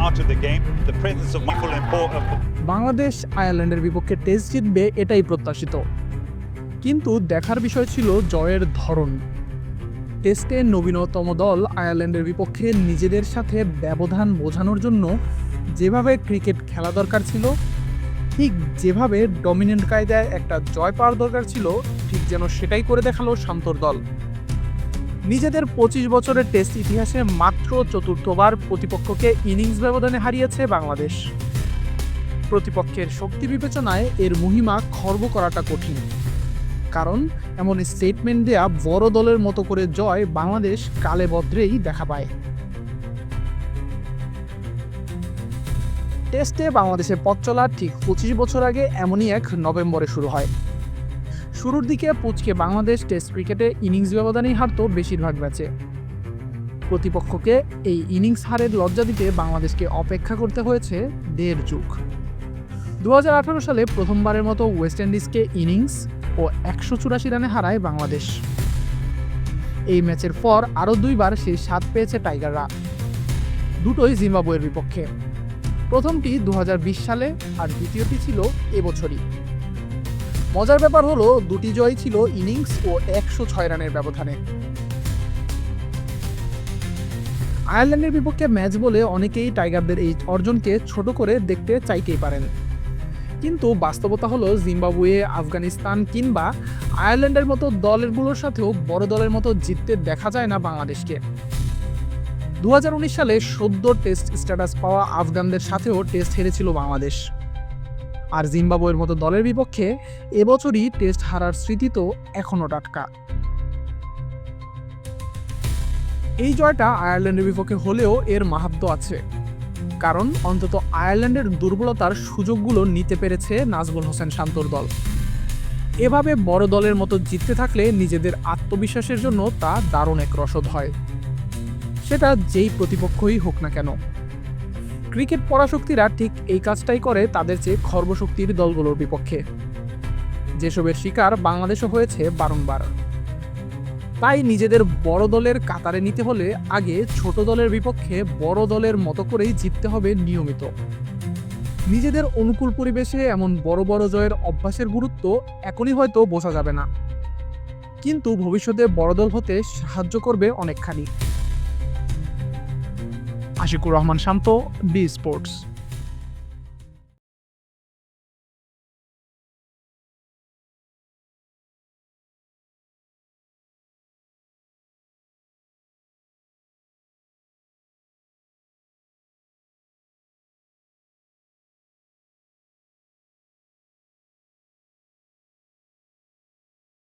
art of the game, the presence of Michael and Paul. Bangladesh আয়ারল্যান্ডের বিপক্ষে test জিতবে এটাই প্রত্যাশিত, কিন্তু দেখার বিষয় ছিল জয়ের ধরন। টেস্টে নবীনতম দল আয়ারল্যান্ডের বিপক্ষে নিজেদের সাথে ব্যবধান বোঝানোর জন্য যেভাবে ক্রিকেট খেলা দরকার ছিল, ঠিক যেভাবে ডমিনেন্ট কায়দায় একটা জয় পাওয়ার দরকার ছিল, ঠিক যেন সেটাই করে দেখালো শান্তর দল। নিজেদের 25 বছরের টেস্ট ইতিহাসে মাত্র চতুর্থবার প্রতিপক্ষকে ইনিংস ব্যবধানে হারিয়েছে বাংলাদেশ। প্রতিপক্ষের শক্তি বিবেচনায় এর মহিমা খর্ব করাটা কঠিন, কারণ এমন স্টেটমেন্ট দেয়া বড় দলের মতো করে জয় বাংলাদেশ কালে বদ্রেই দেখা পায়। টেস্টে বাংলাদেশের পথ চলা ঠিক 25 বছর আগে এমনই এক নভেম্বরে শুরু হয়। শুরুর দিকে পুচকে বাংলাদেশ টেস্ট ক্রিকেটে ইনিংস ব্যবধানেই হারত বেশিরভাগ ম্যাচে। প্রতিপক্ষকে এই ইনিংস হারের লজ্জা দিতে বাংলাদেশকে অপেক্ষা করতে হয়েছে 1.5 যুগ। 2018 সালে প্রথমবারের মতো ওয়েস্ট ইন্ডিজকে ইনিংস ও 184 রানে হারায় বাংলাদেশ। এই ম্যাচের পর আরও 2বার সেই স্বাদ পেয়েছে টাইগাররা, দুটোই জিম্বাবুয়ের বিপক্ষে। প্রথমটি 2020 সালে আর দ্বিতীয়টি ছিল এবছরই। মজার ব্যাপার হলো দুটি জয় ছিল ইনিংস ও 106 রানের ব্যবধানে। আয়ারল্যান্ডের বিপক্ষে ম্যাচ বলে অনেকেই টাইগারদের এই অর্জনকে ছোট করে দেখতে চাইতেই পারেন, কিন্তু বাস্তবতা হলো জিম্বাবুয়ে, আফগানিস্তান কিংবা আয়ারল্যান্ডের মতো দলগুলোর সাথেও বড় দলের মতো জিততে দেখা যায় না বাংলাদেশকে। 2019 সালে সদ্য টেস্ট স্ট্যাটাস পাওয়া আফগানদের সাথেও টেস্ট হেরেছিল বাংলাদেশ। আর জিম্বাবুয়ের মতো দলের বিপক্ষে এবছরই টেস্ট হারার স্মৃতি তো এখনও টাটকা। এই জয়টা আয়ারল্যান্ডের বিপক্ষে হলেও এর মাহাত্ম্য আছে, কারণ অন্তত আয়ারল্যান্ডের দুর্বলতার সুযোগগুলো নিতে পেরেছে নাজমুল হোসেন শান্তর দল। এভাবে বড় দলের মতো জিততে থাকলে নিজেদের আত্মবিশ্বাসের জন্য তা দারুণ এক রসদ হয়, সেটা যেই প্রতিপক্ষই হোক না কেন। ক্রিকেট পরাশক্তিরা ঠিক এই কাজটাই করে তাদের চেয়ে খর্বশক্তির দলগুলোর বিপক্ষে, যেসবের শিকার বাংলাদেশও হয়েছে বারংবার। তাই নিজেদের বড় দলের কাতারে নিতে হলে আগে ছোট দলের বিপক্ষে বড় দলের মতো করেই জিততে হবে নিয়মিত। নিজেদের অনুকূল পরিবেশে এমন বড় বড় জয়ের অভ্যাসের গুরুত্ব এখনই হয়তো বোঝা যাবে না, কিন্তু ভবিষ্যতে বড় দল হতে সাহায্য করবে অনেকখানি। আশিকুর রহমান শান্ত, বি স্পোর্টস।